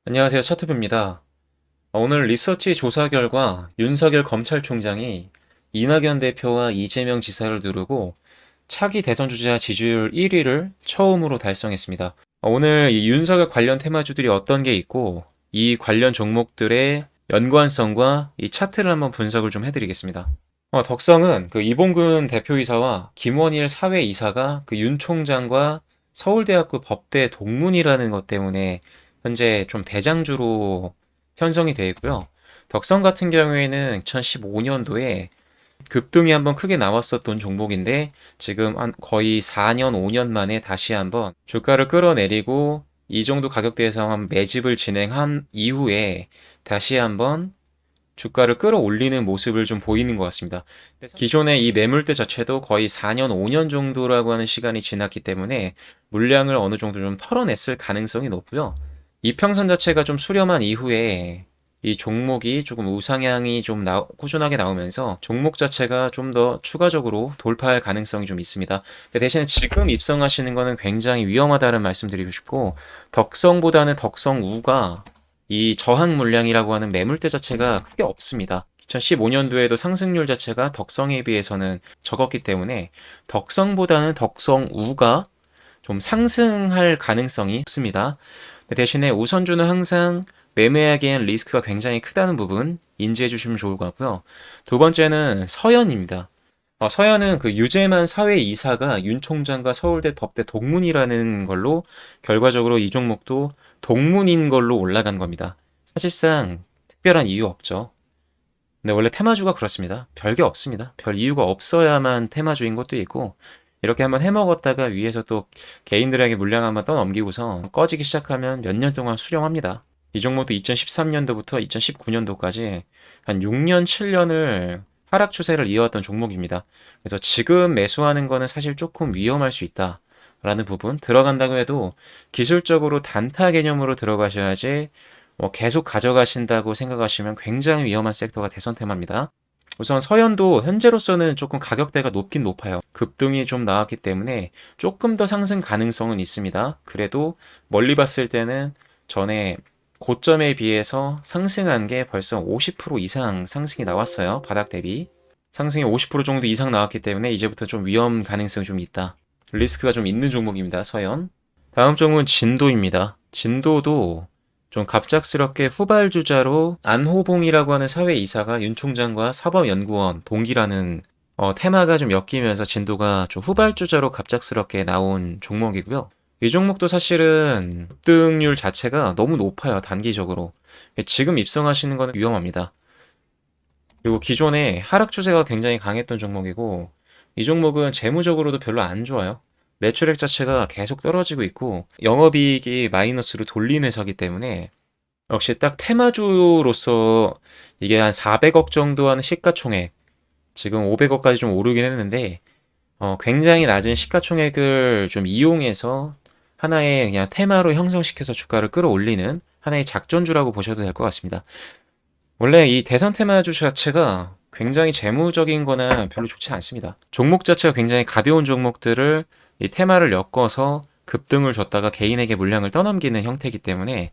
안녕하세요. 차트부입니다. 오늘 리서치 조사 결과 윤석열 검찰총장이 이낙연 대표와 이재명 지사를 누르고 차기 대선 주자 지지율 1위를 처음으로 달성했습니다. 오늘 이 윤석열 관련 테마주들이 어떤 게 있고 이 관련 종목들의 연관성과 이 차트를 한번 분석을 좀 해드리겠습니다. 덕성은 그 이봉근 대표이사와 김원일 사회이사가 그 윤 총장과 서울대학교 법대 동문이라는 것 때문에 현재 좀 대장주로 편성이 되어 있고요. 덕성 같은 경우에는 2015년도에 급등이 한번 크게 나왔었던 종목인데 지금 한 거의 4년, 5년 만에 다시 한번 주가를 끌어내리고 이 정도 가격대에서 한 매집을 진행한 이후에 다시 한번 주가를 끌어올리는 모습을 좀 보이는 것 같습니다. 기존의 이 매물대 자체도 거의 4년, 5년 정도라고 하는 시간이 지났기 때문에 물량을 어느 정도 좀 털어냈을 가능성이 높고요. 이평선 자체가 좀 수렴한 이후에 이 종목이 조금 우상향이 좀 꾸준하게 나오면서 종목 자체가 좀 더 추가적으로 돌파할 가능성이 좀 있습니다. 대신에 지금 입성하시는 거는 굉장히 위험하다는 말씀드리고 싶고, 덕성보다는 덕성우가 이 저항 물량이라고 하는 매물대 자체가 크게 없습니다. 2015년도에도 상승률 자체가 덕성에 비해서는 적었기 때문에 덕성보다는 덕성우가 좀 상승할 가능성이 없습니다. 대신에 우선주는 항상 매매하기엔 리스크가 굉장히 크다는 부분 인지해 주시면 좋을 것 같고요. 두 번째는 서현입니다. 서현은 그 유재만 사회이사가 윤 총장과 서울대 법대 동문이라는 걸로 결과적으로 이 종목도 동문인 걸로 올라간 겁니다. 사실상 특별한 이유 없죠. 근데 원래 테마주가 그렇습니다. 별게 없습니다. 별 이유가 없어야만 테마주인 것도 있고 이렇게 한번 해먹었다가 위에서 또 개인들에게 물량 한번 떠넘기고서 꺼지기 시작하면 몇 년 동안 수령합니다. 이 종목도 2013년도부터 2019년도까지 한 6년, 7년을 하락 추세를 이어왔던 종목입니다. 그래서 지금 매수하는 거는 사실 조금 위험할 수 있다. 라는 부분 들어간다고 해도 기술적으로 단타 개념으로 들어가셔야지 계속 가져가신다고 생각하시면 굉장히 위험한 섹터가 대선 테마입니다. 우선 서현도 현재로서는 조금 가격대가 높긴 높아요. 급등이 좀 나왔기 때문에 조금 더 상승 가능성은 있습니다. 그래도 멀리 봤을 때는 전에 고점에 비해서 상승한 게 벌써 50% 이상 상승이 나왔어요. 바닥 대비. 상승이 50% 정도 이상 나왔기 때문에 이제부터 좀 위험 가능성이 좀 있다. 리스크가 좀 있는 종목입니다. 서현. 다음 종목은 진도입니다. 진도도 좀 갑작스럽게 후발주자로 안호봉이라고 하는 사회이사가 윤 총장과 사법연구원 동기라는 테마가 좀 엮이면서 진도가 좀 후발주자로 갑작스럽게 나온 종목이고요. 이 종목도 사실은 급등률 자체가 너무 높아요. 단기적으로. 지금 입성하시는 거는 위험합니다. 그리고 기존에 하락 추세가 굉장히 강했던 종목이고 이 종목은 재무적으로도 별로 안 좋아요. 매출액 자체가 계속 떨어지고 있고 영업이익이 마이너스로 돌린 회사기 때문에 역시 딱 테마주로서 이게 한 400억 정도 하는 시가총액 지금 500억까지 좀 오르긴 했는데 굉장히 낮은 시가총액을 좀 이용해서 하나의 그냥 테마로 형성시켜서 주가를 끌어올리는 하나의 작전주라고 보셔도 될 것 같습니다. 원래 이 대선 테마주 자체가 굉장히 재무적인 거나 별로 좋지 않습니다. 종목 자체가 굉장히 가벼운 종목들을 이 테마를 엮어서 급등을 줬다가 개인에게 물량을 떠넘기는 형태이기 때문에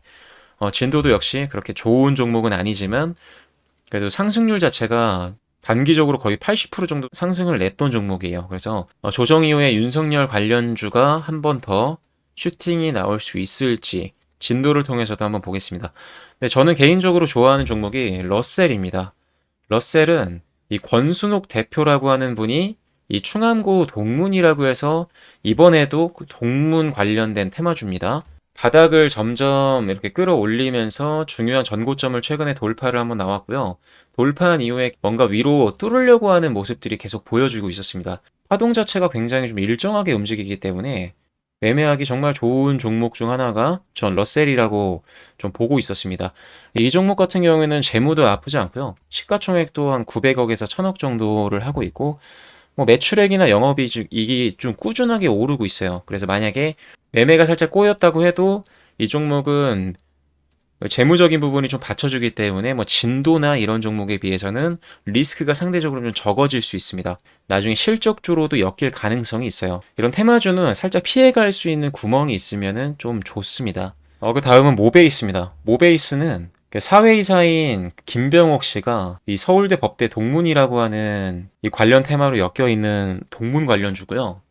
진도도 역시 그렇게 좋은 종목은 아니지만 그래도 상승률 자체가 단기적으로 거의 80% 정도 상승을 냈던 종목이에요. 그래서 조정 이후에 윤석열 관련주가 한 번 더 슈팅이 나올 수 있을지 진도를 통해서도 한번 보겠습니다. 근데 저는 개인적으로 좋아하는 종목이 러셀입니다. 러셀은 이 권순옥 대표라고 하는 분이 이 충암고 동문이라고 해서 이번에도 그 동문 관련된 테마주입니다. 바닥을 점점 이렇게 끌어올리면서 중요한 전고점을 최근에 돌파를 한번 나왔고요. 돌파한 이후에 뭔가 위로 뚫으려고 하는 모습들이 계속 보여주고 있었습니다. 파동 자체가 굉장히 좀 일정하게 움직이기 때문에 매매하기 정말 좋은 종목 중 하나가 전 러셀이라고 좀 보고 있었습니다. 이 종목 같은 경우에는 재무도 나쁘지 않고요. 시가총액도 한 900억에서 1000억 정도를 하고 있고 뭐 매출액이나 영업이익이 좀 꾸준하게 오르고 있어요. 그래서 만약에 매매가 살짝 꼬였다고 해도 이 종목은 재무적인 부분이 좀 받쳐주기 때문에 뭐 진도나 이런 종목에 비해서는 리스크가 상대적으로 좀 적어질 수 있습니다. 나중에 실적주로도 엮일 가능성이 있어요. 이런 테마주는 살짝 피해갈 수 있는 구멍이 있으면은 좀 좋습니다. 그 다음은 모베이스입니다. 모베이스는 그 사회이사인 김병옥 씨가 이 서울대 법대 동문이라고 하는 이 관련 테마로 엮여 있는 동문 관련주고요.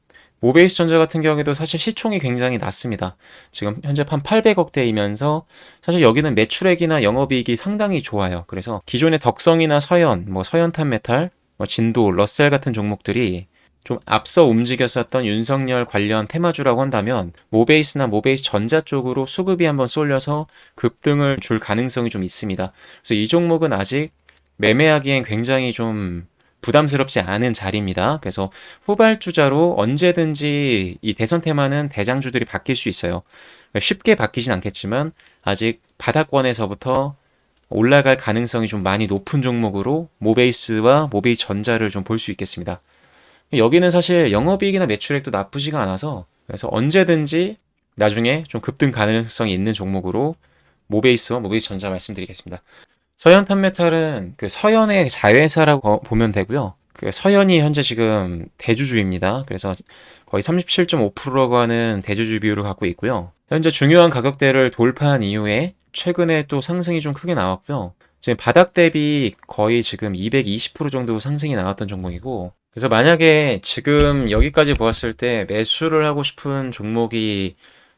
모베이스 전자 같은 경우에도 사실 시총이 굉장히 낮습니다. 지금 현재 한 800억대이면서 사실 여기는 매출액이나 영업이익이 상당히 좋아요. 그래서 기존의 덕성이나 서현, 뭐 서현탄 메탈, 뭐 진도, 러셀 같은 종목들이 좀 앞서 움직였었던 윤석열 관련 테마주라고 한다면 모베이스나 모베이스 전자 쪽으로 수급이 한번 쏠려서 급등을 줄 가능성이 좀 있습니다. 그래서 이 종목은 아직 매매하기엔 굉장히 좀 부담스럽지 않은 자리입니다. 그래서 후발주자로 언제든지 이 대선 테마는 대장주들이 바뀔 수 있어요. 쉽게 바뀌진 않겠지만 아직 바닥권에서부터 올라갈 가능성이 좀 많이 높은 종목으로 모베이스와 모베이스 전자를 좀 볼 수 있겠습니다. 여기는 사실 영업이익이나 매출액도 나쁘지가 않아서 그래서 언제든지 나중에 좀 급등 가능성이 있는 종목으로 모베이스와 모베이스 전자 말씀드리겠습니다. 서현 탄메탈은 그 서현의 자회사라고 보면 되고요. 그 서현이 현재 지금 대주주입니다. 그래서 거의 37.5%라고 하는 대주주 비율을 갖고 있고요. 현재 중요한 가격대를 돌파한 이후에 최근에 또 상승이 좀 크게 나왔고요. 지금 바닥 대비 거의 지금 220% 정도 상승이 나왔던 종목이고, 그래서 만약에 지금 여기까지 보았을 때 매수를 하고 싶은 종목이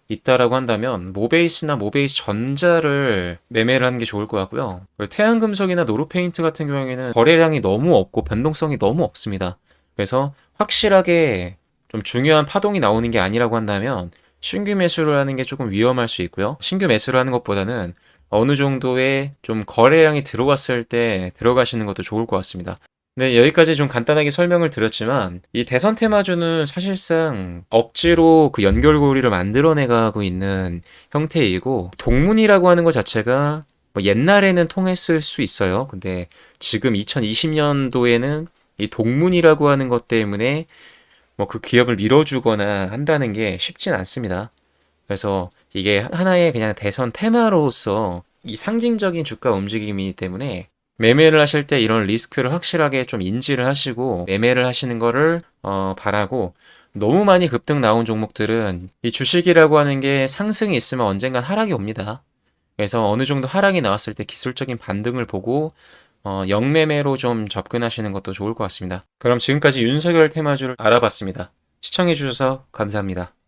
있다라고 한다면 모베이스나 모베이스 전자를 매매를 하는 게 좋을 것 같고요. 태양금속이나 노루페인트 같은 경우에는 거래량이 너무 없고 변동성이 너무 없습니다. 그래서 확실하게 좀 중요한 파동이 나오는 게 아니라고 한다면 신규 매수를 하는 게 조금 위험할 수 있고요. 신규 매수를 하는 것보다는 어느 정도의 좀 거래량이 들어왔을 때 들어가시는 것도 좋을 것 같습니다. 네, 여기까지 좀 간단하게 설명을 드렸지만, 이 대선 테마주는 사실상 억지로 그 연결고리를 만들어내가고 있는 형태이고, 동문이라고 하는 것 자체가 뭐 옛날에는 통했을 수 있어요. 근데 지금 2020년도에는 이 동문이라고 하는 것 때문에 뭐 그 기업을 밀어주거나 한다는 게 쉽진 않습니다. 그래서 이게 하나의 그냥 대선 테마로서 이 상징적인 주가 움직임이기 때문에 매매를 하실 때 이런 리스크를 확실하게 좀 인지를 하시고 매매를 하시는 거를 바라고, 너무 많이 급등 나온 종목들은 이 주식이라고 하는 게 상승이 있으면 언젠간 하락이 옵니다. 그래서 어느 정도 하락이 나왔을 때 기술적인 반등을 보고 영매매로 좀 접근하시는 것도 좋을 것 같습니다. 그럼 지금까지 윤석열 테마주를 알아봤습니다. 시청해주셔서 감사합니다.